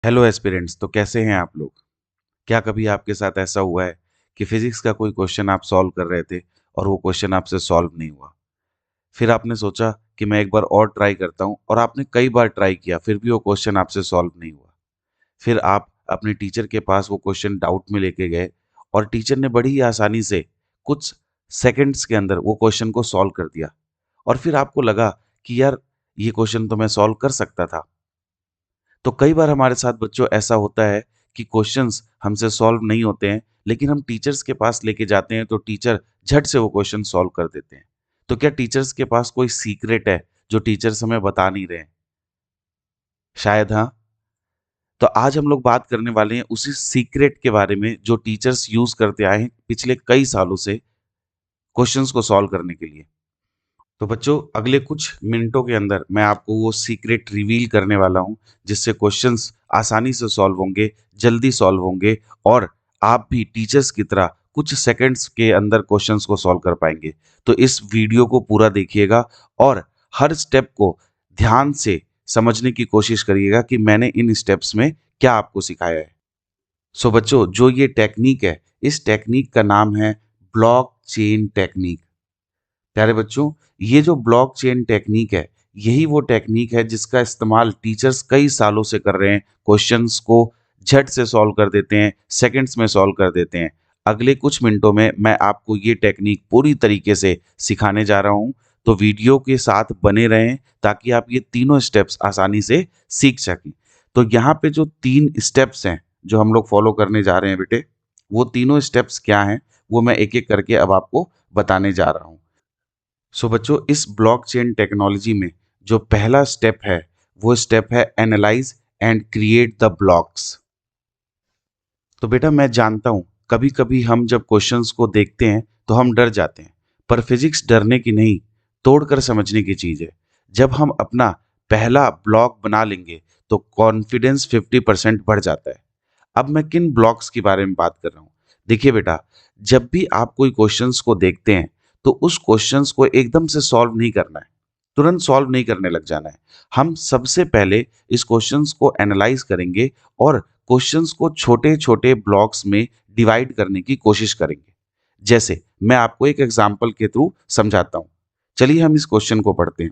Hello aspirants. तो कैसे हैं आप लोग? क्या कभी आपके साथ ऐसा हुआ है कि फिजिक्स का कोई क्वेश्चन आप सॉल्व कर रहे थे और वो क्वेश्चन आपसे सॉल्व नहीं हुआ? फिर आपने सोचा कि मैं एक बार और ट्राई करता हूँ और आपने कई बार ट्राई किया फिर भी वो क्वेश्चन आपसे सॉल्व नहीं हुआ। फिर आप अपने टीचर के पास वो क्वेश्चन डाउट में लेके गए और टीचर ने बड़ी ही आसानी से कुछ सेकंड्स के अंदर वो क्वेश्चन को सॉल्व कर दिया। और फिर आपको लगा कि यार, ये क्वेश्चन तो मैं सॉल्व कर सकता था। तो कई बार हमारे साथ बच्चों ऐसा होता है कि क्वेश्चंस हमसे सॉल्व नहीं होते हैं, लेकिन हम टीचर्स के पास लेके जाते हैं तो टीचर झट से वो क्वेश्चन सॉल्व कर देते हैं। तो क्या टीचर्स के पास कोई सीक्रेट है जो टीचर्स हमें बता नहीं रहे हैं? शायद हाँ। तो आज हम लोग बात करने वाले हैं उसी सीक्रेट के बारे में जो टीचर्स यूज करते आए हैं पिछले कई सालों से क्वेश्चंस को सॉल्व करने के लिए। तो बच्चों, अगले कुछ मिनटों के अंदर मैं आपको वो सीक्रेट रिवील करने वाला हूँ जिससे क्वेश्चंस आसानी से सॉल्व होंगे, जल्दी सॉल्व होंगे और आप भी टीचर्स की तरह कुछ सेकंड्स के अंदर क्वेश्चंस को सॉल्व कर पाएंगे। तो इस वीडियो को पूरा देखिएगा और हर स्टेप को ध्यान से समझने की कोशिश करिएगा कि मैंने इन स्टेप्स में क्या आपको सिखाया है। सो बच्चों, जो ये टेक्निक है, इस टेक्निक का नाम है ब्लॉक चेन टेक्निक। प्यारे बच्चों, ये जो ब्लॉकचेन टेक्निक है, यही वो टेक्निक है जिसका इस्तेमाल टीचर्स कई सालों से कर रहे हैं। क्वेश्चंस को झट से सॉल्व कर देते हैं, सेकंड्स में सॉल्व कर देते हैं। अगले कुछ मिनटों में मैं आपको ये टेक्निक पूरी तरीके से सिखाने जा रहा हूँ। तो वीडियो के साथ बने रहें ताकि आप ये तीनों स्टेप्स आसानी से सीख सकें। तो यहाँ पे जो 3 स्टेप्स हैं जो हम लोग फॉलो करने जा रहे हैं बेटे, वो तीनों स्टेप्स क्या हैं, वो मैं एक-एक करके अब आपको बताने जा रहा हूँ। सो बच्चों, इस ब्लॉकचेन टेक्नोलॉजी में जो पहला स्टेप है वो स्टेप है analyse and create the blocks. तो बेटा, मैं जानता हूं कभी कभी हम जब क्वेश्चंस को देखते हैं तो हम डर जाते हैं, पर फिजिक्स डरने की नहीं, तोड़कर समझने की चीज है। जब हम अपना पहला ब्लॉक बना लेंगे तो कॉन्फिडेंस 50% बढ़ जाता है। अब मैं किन ब्लॉक्स के बारे में बात कर रहा हूँ? देखिए बेटा, जब भी आप कोई क्वेश्चंस को देखते हैं तो उस क्वेश्चंस को एकदम से सॉल्व नहीं करना है, तुरंत सॉल्व नहीं करने लग जाना है। हम सबसे पहले इस क्वेश्चंस को एनालाइज करेंगे और क्वेश्चंस को छोटे छोटे ब्लॉक्स में डिवाइड करने की कोशिश करेंगे। जैसे मैं आपको एक एग्जाम्पल के थ्रू समझाता हूँ। चलिए हम इस क्वेश्चन को पढ़ते हैं।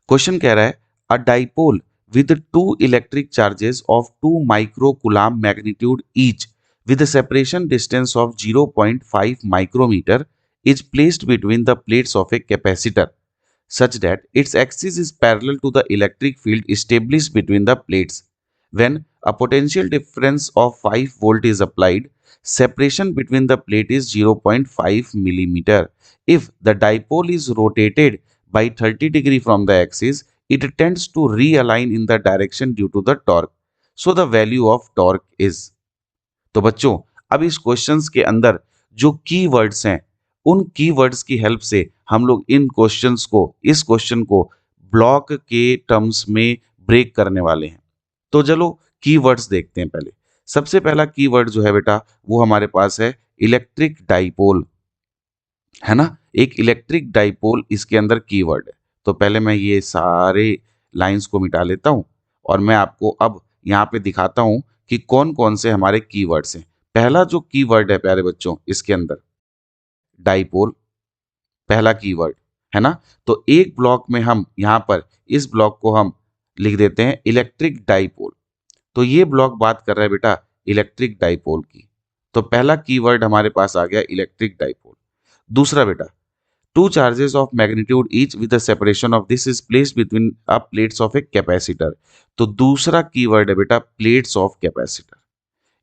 क्वेश्चन कह रहा है, अ dipole with two electric charges of 2 microcoulomb magnitude each with a separation distance of 0.5 micrometer is placed between the plates of a capacitor such that its axis is parallel to the electric field established between the plates. When a potential difference of 5 volt is applied, separation between the plate is 0.5 millimeter. If the dipole is rotated by 30 degree from the axis, it tends to realign in the direction due to the torque. So the value of torque is। तो बच्चों, अब इस questions के अंदर जो keywords हैं, उन keywords की हेल्प से हम लोग इन क्वेश्चंस को, इस क्वेश्चन को ब्लॉक के टर्म्स में ब्रेक करने वाले हैं। तो चलो कीवर्ड्स देखते हैं। पहले सबसे पहला कीवर्ड जो है बेटा, वो हमारे पास है इलेक्ट्रिक डाइपोल, है ना। एक इलेक्ट्रिक डाइपोल इसके अंदर कीवर्ड है। तो पहले मैं ये सारे लाइंस को मिटा लेता हूं और मैं आपको अब यहाँ पे दिखाता हूं कि कौन कौन से हमारे कीवर्ड्स हैं। पहला जो कीवर्ड है प्यारे बच्चों, इसके अंदर डाइपोल पहला कीवर्ड है ना। तो एक ब्लॉक में हम यहाँ पर इस ब्लॉक को हम लिख देते हैं इलेक्ट्रिक डाइपोल। तो ये ब्लॉक बात कर रहा है बेटा इलेक्ट्रिक डाइपोल की। तो पहला कीवर्ड हमारे पास आ गया इलेक्ट्रिक डाइपोल। दूसरा बेटा, two charges of magnitude each with the separation of this is placed between a plates of a capacitor। तो दूसरा कीवर्ड है बेटा प्लेट्स ऑफ कैपेसिटर,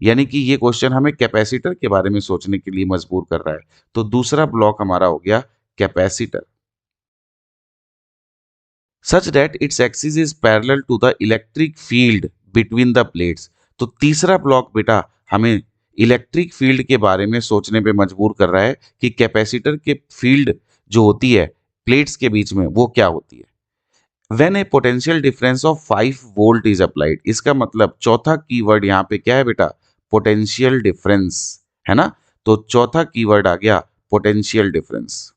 यानी कि ये क्वेश्चन हमें कैपेसिटर के बारे में सोचने के लिए मजबूर कर रहा है। तो दूसरा ब्लॉक हमारा हो गया capacitor. Such that its axis is parallel to the electric field between the plates. तो तीसरा ब्लॉक बेटा हमें इलेक्ट्रिक फील्ड के बारे में सोचने पे मजबूर कर रहा है कि कैपेसिटर के फील्ड जो होती है प्लेट्स के बीच में वो क्या होती है। When A potential difference of 5 volt is applied, इसका मतलब चौथा कीवर्ड यहाँ पे क्या है बेटा, पोटेंशियल डिफरेंस, है ना। तो चौथा कीवर्ड आ गया पोटेंशियल डिफरेंस।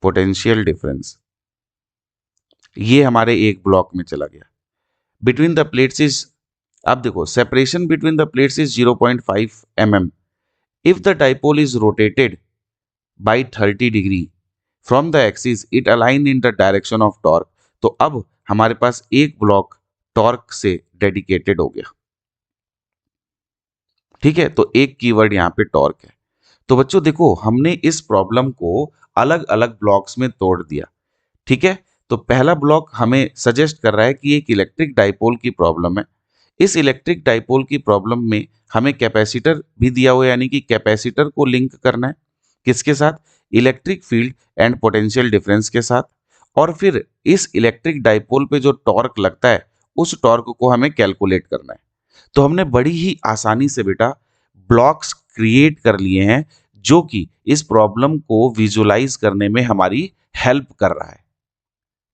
पोटेंशियल डिफरेंस ये हमारे एक ब्लॉक में चला गया। बिटवीन द प्लेट्स इज, अब देखो separation between the plates is 0.5 mm। If the dipole is rotated by 30 degree from the axis it align in the direction of torque. तो अब हमारे पास एक ब्लॉक टॉर्क से डेडिकेटेड हो गया। ठीक है, तो एक कीवर्ड यहाँ पे टॉर्क है। तो बच्चों देखो, हमने इस प्रॉब्लम को अलग अलग ब्लॉक्स में तोड़ दिया। ठीक है, तो पहला ब्लॉक हमें सजेस्ट कर रहा है कि एक इलेक्ट्रिक डाइपोल की प्रॉब्लम है। इस इलेक्ट्रिक डाइपोल की प्रॉब्लम में हमें कैपेसिटर भी दिया हुआ है, यानी कि कैपेसिटर को लिंक करना है किसके साथ, electric field and potential difference के साथ। और फिर इस इलेक्ट्रिक डाइपोल पे जो टॉर्क लगता है उस टॉर्क को हमें कैलकुलेट करना है। तो हमने बड़ी ही आसानी से बेटा ब्लॉक्स क्रिएट कर लिए हैं जो कि इस प्रॉब्लम को विजुलाइज करने में हमारी हेल्प कर रहा है।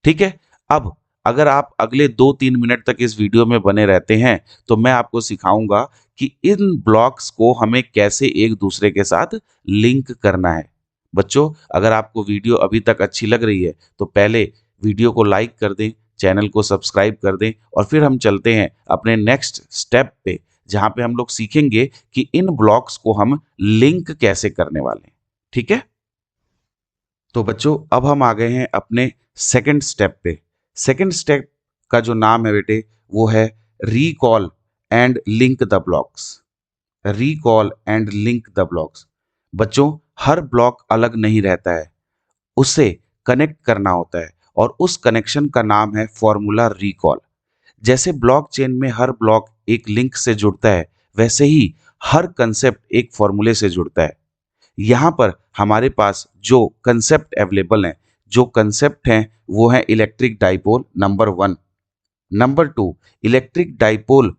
ठीक है, अब अगर आप अगले 2-3 मिनट तक इस वीडियो में बने रहते हैं तो मैं आपको सिखाऊंगा कि इन ब्लॉक्स को हमें कैसे एक दूसरे के साथ लिंक करना है। बच्चों, अगर आपको वीडियो अभी तक अच्छी लग रही है तो पहले वीडियो को लाइक कर दें, चैनल को सब्सक्राइब कर दें, और फिर हम चलते हैं अपने नेक्स्ट स्टेप पे, जहां पे हम लोग सीखेंगे कि इन ब्लॉक्स को हम लिंक कैसे करने वाले हैं। ठीक है, तो बच्चों अब हम आ गए हैं अपने सेकंड स्टेप पे। सेकंड स्टेप का जो नाम है बेटे वो है recall and link the blocks. Recall and link the blocks. बच्चों, हर ब्लॉक अलग नहीं रहता है, उसे कनेक्ट करना होता है, और उस कनेक्शन का नाम है फॉर्मूला रिकॉल। जैसे ब्लॉक चेन में हर ब्लॉक एक लिंक से जुड़ता है, वैसे ही हर कंसेप्ट एक फॉर्मूले से जुड़ता है। यहाँ पर हमारे पास जो कंसेप्ट अवेलेबल हैं, जो कंसेप्ट हैं वो है electric dipole number 1। Number 2, electric dipole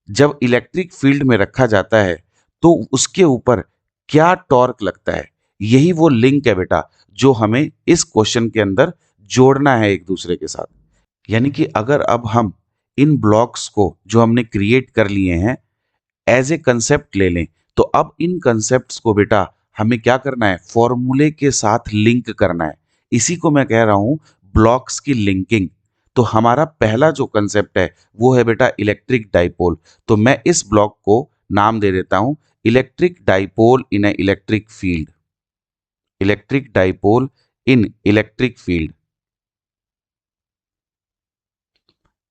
जब इलेक्ट्रिक फील्ड में रखा जाता है तो उसके ऊपर क्या टॉर्क लगता है, यही वो लिंक है बेटा जो हमें इस क्वेश्चन के अंदर जोड़ना है एक दूसरे के साथ। यानी कि अगर अब हम इन ब्लॉक्स को जो हमने क्रिएट कर लिए हैं एज ए कंसेप्ट ले लें, तो अब इन कंसेप्ट्स को बेटा हमें क्या करना है, फॉर्मूले के साथ लिंक करना है। इसी को मैं कह रहा हूं ब्लॉक्स की लिंकिंग। तो हमारा पहला जो कंसेप्ट है वो है बेटा इलेक्ट्रिक डाइपोल। तो मैं इस ब्लॉक को नाम दे देता हूं इलेक्ट्रिक डाइपोल इन ए इलेक्ट्रिक फील्ड। इलेक्ट्रिक डाइपोल इन इलेक्ट्रिक फील्ड।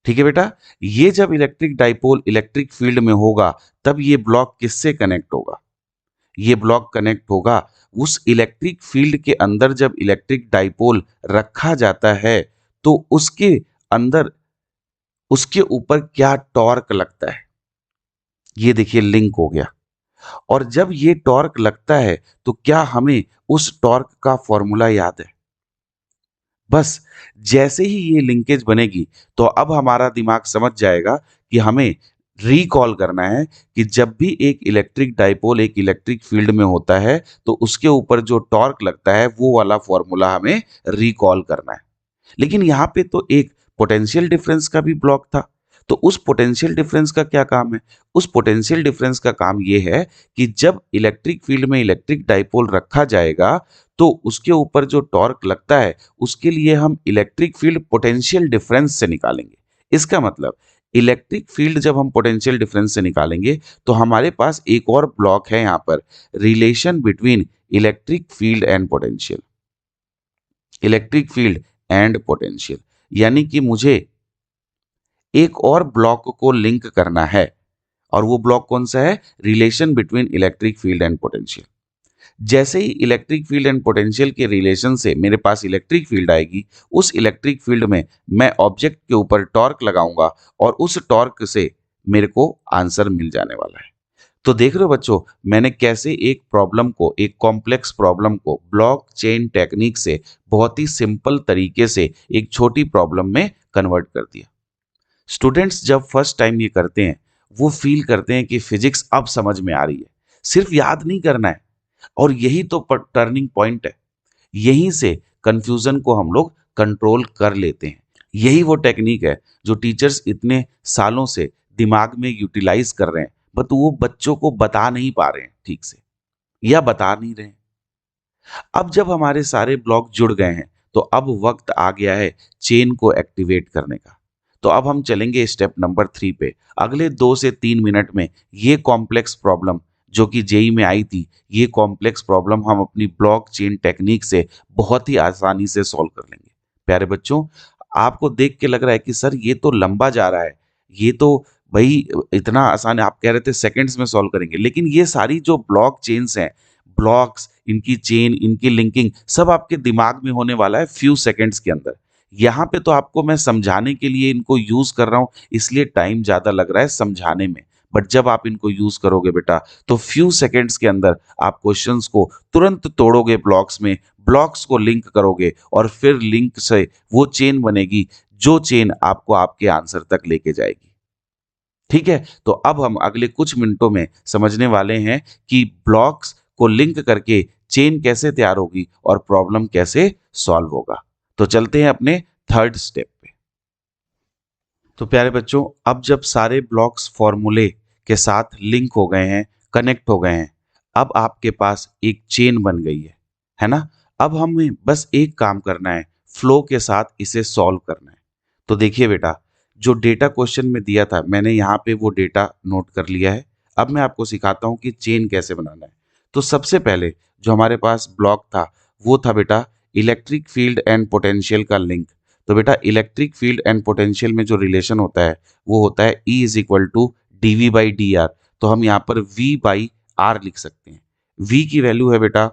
ठीक है बेटा, ये जब इलेक्ट्रिक डाइपोल इलेक्ट्रिक फील्ड में होगा तब ये ब्लॉक किससे कनेक्ट होगा, ये ब्लॉक कनेक्ट होगा उस इलेक्ट्रिक फील्ड के अंदर। जब इलेक्ट्रिक डाइपोल रखा जाता है तो उसके अंदर उसके ऊपर क्या टॉर्क लगता है, ये देखिए लिंक हो गया। और जब ये टॉर्क लगता है तो क्या हमें उस टॉर्क का फॉर्मूला याद है। बस जैसे ही ये लिंकेज बनेगी तो अब हमारा दिमाग समझ जाएगा कि हमें रिकॉल करना है कि जब भी एक इलेक्ट्रिक डाइपोल एक इलेक्ट्रिक फील्ड में होता है तो उसके ऊपर जो टॉर्क लगता है वो वाला फॉर्मूला हमें रिकॉल करना है। लेकिन यहाँ पे तो एक पोटेंशियल डिफरेंस का भी ब्लॉक था। तो उस पोटेंशियल डिफरेंस का क्या काम है, उस पोटेंशियल डिफरेंस का काम ये है कि जब इलेक्ट्रिक फील्ड में इलेक्ट्रिक डाइपोल रखा जाएगा तो उसके ऊपर जो टॉर्क लगता है उसके लिए हम इलेक्ट्रिक फील्ड पोटेंशियल डिफरेंस से निकालेंगे। इसका मतलब इलेक्ट्रिक फील्ड जब हम पोटेंशियल डिफरेंस से निकालेंगे तो हमारे पास एक और ब्लॉक है यहाँ पर, relation between electric field and potential. Electric field and potential, यानी कि मुझे एक और ब्लॉक को लिंक करना है, और वो ब्लॉक कौन सा है, relation between electric field and potential. जैसे ही इलेक्ट्रिक फील्ड एंड पोटेंशियल के रिलेशन से मेरे पास इलेक्ट्रिक फील्ड आएगी, उस इलेक्ट्रिक फील्ड में मैं ऑब्जेक्ट के ऊपर टॉर्क लगाऊंगा और उस टॉर्क से मेरे को आंसर मिल जाने वाला है। तो देख रहे हो बच्चों, मैंने कैसे एक प्रॉब्लम को, एक कॉम्प्लेक्स प्रॉब्लम को ब्लॉक चेन टेक्निक से बहुत ही सिंपल तरीके से एक छोटी प्रॉब्लम में कन्वर्ट कर दिया। स्टूडेंट्स जब फर्स्ट टाइम ये करते हैं वो फील करते हैं कि फिजिक्स अब समझ में आ रही है, सिर्फ याद नहीं करना है। और यही तो टर्निंग पॉइंट है, यहीं से कंफ्यूजन को हम लोग कंट्रोल कर लेते हैं। यही वो टेक्निक है जो टीचर्स इतने सालों से दिमाग में यूटिलाइज कर रहे हैं, बट वो बच्चों को बता नहीं पा रहे हैं ठीक से, या बता नहीं रहे हैं। अब जब हमारे सारे ब्लॉक जुड़ गए हैं तो अब वक्त आ गया है चेन को एक्टिवेट करने का। तो अब हम चलेंगे स्टेप नंबर 3 पे। अगले 2 से 3 मिनट में ये कॉम्प्लेक्स प्रॉब्लम जो कि जेई में आई थी, ये कॉम्प्लेक्स प्रॉब्लम हम अपनी ब्लॉकचेन टेक्निक से बहुत ही आसानी से सॉल्व कर लेंगे। प्यारे बच्चों, आपको देख के लग रहा है कि सर ये तो लंबा जा रहा है, ये तो भाई इतना आसान है, आप कह रहे थे सेकंड्स में सॉल्व करेंगे, लेकिन ये सारी जो ब्लॉक चेन्स हैं, ब्लॉक्स, इनकी चेन, इनकी लिंकिंग, सब आपके दिमाग में होने वाला है फ्यू सेकंड्स के अंदर। यहाँ पे तो आपको मैं समझाने के लिए इनको यूज कर रहा हूँ, इसलिए टाइम ज्यादा लग रहा है समझाने में। बट जब आप इनको यूज करोगे बेटा, तो फ्यू सेकंड्स के अंदर आप क्वेश्चंस को तुरंत तोड़ोगे ब्लॉक्स में, ब्लॉक्स को लिंक करोगे और फिर लिंक से वो चेन बनेगी जो चेन आपको आपके आंसर तक लेके जाएगी। ठीक है, तो अब हम अगले कुछ मिनटों में समझने वाले हैं कि ब्लॉक्स को लिंक करके चेन कैसे तैयार होगी और प्रॉब्लम कैसे सॉल्व होगा। तो चलते हैं अपने थर्ड स्टेप पे। तो प्यारे बच्चों, अब जब सारे ब्लॉक्स फॉर्मूले के साथ लिंक हो गए हैं, कनेक्ट हो गए हैं, अब आपके पास एक चेन बन गई है ना? अब हमें बस एक काम करना है, फ्लो के साथ इसे सॉल्व करना है। तो देखिए बेटा, जो डेटा क्वेश्चन में दिया था, मैंने यहाँ पे वो डेटा नोट कर लिया है। अब मैं आपको सिखाता हूँ कि चेन कैसे बनाना है। तो सबसे पहले जो हमारे पास ब्लॉक था, वो था बेटा इलेक्ट्रिक फील्ड एंड पोटेंशियल का लिंक। तो बेटा इलेक्ट्रिक फील्ड एंड पोटेंशियल में जो रिलेशन होता है, वो होता है E is equal to D V by D R. तो हम यहाँ पर V बाई आर लिख सकते हैं। V की वैल्यू है बेटा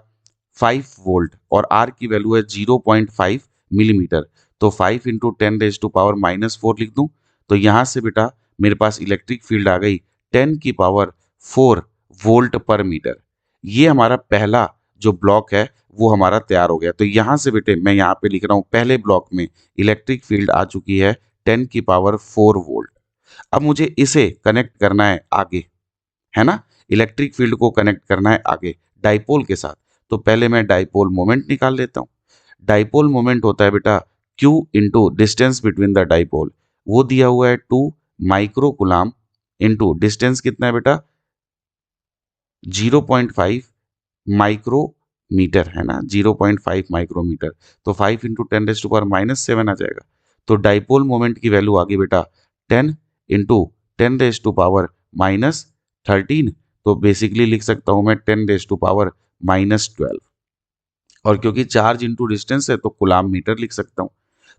5 वोल्ट और R की वैल्यू है 0.5 मिलीमीटर। तो 5 इंटू 10⁻⁻⁴ लिख दूं, तो यहाँ से बेटा मेरे पास इलेक्ट्रिक फील्ड आ गई 10⁻⁴ वोल्ट पर मीटर। ये हमारा पहला जो ब्लॉक है वो हमारा तैयार हो गया। तो यहाँ से बेटे मैं यहाँ पे लिख रहा हूँ, पहले ब्लॉक में इलेक्ट्रिक फील्ड आ चुकी है 10⁻⁴ वोल्ट। अब मुझे इसे कनेक्ट करना है आगे, है ना? इलेक्ट्रिक फील्ड को कनेक्ट करना है आगे डाइपोल के साथ। तो पहले मैं डाइपोल मोमेंट निकाल लेता हूँ। डाइपोल मोमेंट होता है बेटा Q into distance between the dipole, वो दिया हुआ है 2 माइक्रो कुलाम इंटू डिस्टेंस कितना है बेटा 0.5 माइक्रोमीटर, है ना? 0.5 माइक्रोमीटर। तो 5 इंटू 10⁻⁻⁷ आ जाएगा। तो डाइपोल मोमेंट की वैल्यू आ गई बेटा 10 इंटू 10⁻⁻13। तो बेसिकली लिख सकता हूं मैं 10⁻⁻12। और क्योंकि चार्ज इंटू डिस्टेंस है तो कुलाम मीटर लिख सकता हूं।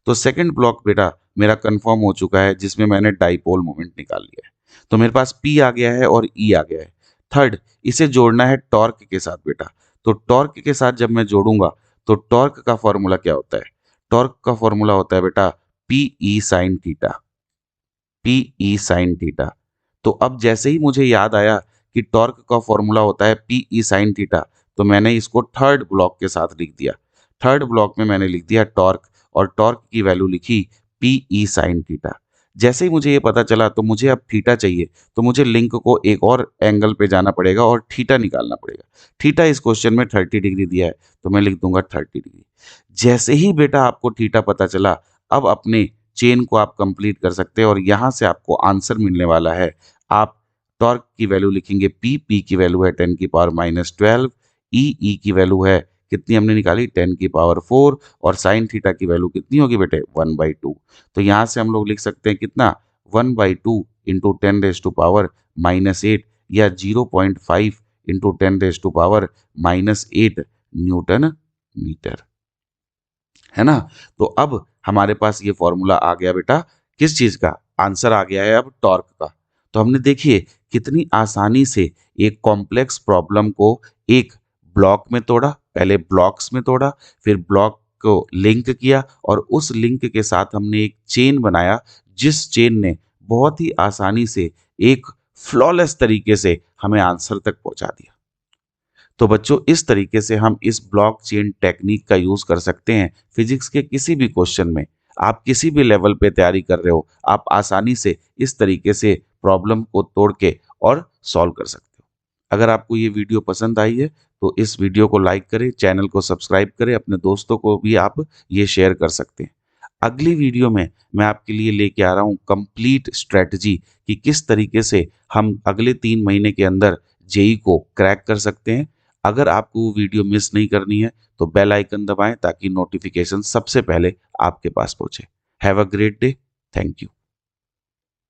तो सेकंड ब्लॉक बेटा मेरा कंफर्म हो चुका है, जिसमें मैंने डाइपोल मोमेंट निकाल लिया है। तो मेरे पास P आ गया है और E आ गया है। थर्ड, इसे जोड़ना है टॉर्क के साथ बेटा। तो टॉर्क के साथ जब मैं जोड़ूंगा तो टॉर्क का फॉर्मूला क्या होता है? टॉर्क का फॉर्मूला होता है बेटा PE sine theta. PE sine theta. तो अब जैसे ही मुझे याद आया कि टॉर्क का फॉर्मूला होता है PE साइन थीटा, तो मैंने इसको थर्ड ब्लॉक के साथ लिख दिया। थर्ड ब्लॉक में मैंने लिख दिया टॉर्क और टॉर्क की वैल्यू लिखी PE साइन थीटा। जैसे ही मुझे ये पता चला तो मुझे अब थीटा चाहिए, तो मुझे लिंक को एक और एंगल पे जाना पड़ेगा और थीटा निकालना पड़ेगा। थीटा इस क्वेश्चन में 30 डिग्री दिया है, तो मैं लिख दूंगा 30 डिग्री। जैसे ही बेटा आपको थीटा पता चला, अब अपने चेन को आप कंप्लीट कर सकते हैं और यहां से आपको आंसर मिलने वाला है। आप टॉर्क की वैल्यू लिखेंगे P की वैल्यू है 10⁻⁻12, E की वैल्यू है कितनी हमने निकाली 10⁻⁴, और साइन थीटा की वैल्यू कितनी होगी बेटे 1/2। तो यहाँ से हम लोग लिख सकते हैं कितना 1/2 इंटू 10⁻⁻8 या 0.5 इंटू 10⁻⁻8 न्यूटन मीटर, है ना? तो अब हमारे पास ये फॉर्मूला आ गया बेटा, किस चीज का? आंसर आ गया है अब टॉर्क का। तो हमने देखिए कितनी आसानी से एक कॉम्प्लेक्स प्रॉब्लम को एक ब्लॉक में तोड़ा, पहले ब्लॉक्स में तोड़ा, फिर ब्लॉक को लिंक किया और उस लिंक के साथ हमने एक चेन बनाया, जिस चेन ने बहुत ही आसानी से एक फ्लॉलेस तरीके से हमें आंसर तक पहुंचा दिया। तो बच्चों, इस तरीके से हम इस ब्लॉकचेन टेक्निक का यूज कर सकते हैं फिजिक्स के किसी भी क्वेश्चन में। आप किसी भी लेवल पे तैयारी कर रहे हो, आप आसानी से इस तरीके से प्रॉब्लम को तोड़ के और सॉल्व कर सकते हो। अगर आपको ये वीडियो पसंद आई है तो इस वीडियो को लाइक करें, चैनल को सब्सक्राइब करें, अपने दोस्तों को भी आप ये शेयर कर सकते हैं। अगली वीडियो में मैं आपके लिए लेके आ रहा हूँ कंप्लीट स्ट्रेटजी कि किस तरीके से हम अगले 3 महीने के अंदर जेई को क्रैक कर सकते हैं। अगर आपको वो वीडियो मिस नहीं करनी है तो बेल आइकन दबाएं ताकि नोटिफिकेशन सबसे पहले आपके पास पहुंचे। Have a great day. Thank you.